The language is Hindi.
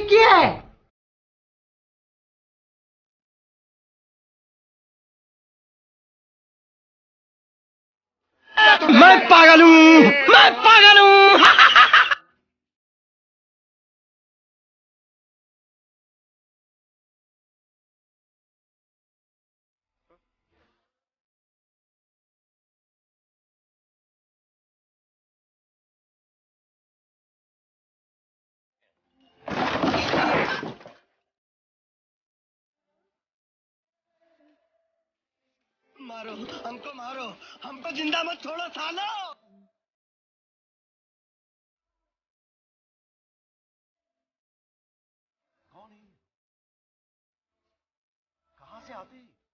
किया है? मैं पागल हूँ, मैं पागल हूँ। मारो हमको, मारो हमको, जिंदा मत छोड़ो सालो। कौन है? कहां से आते?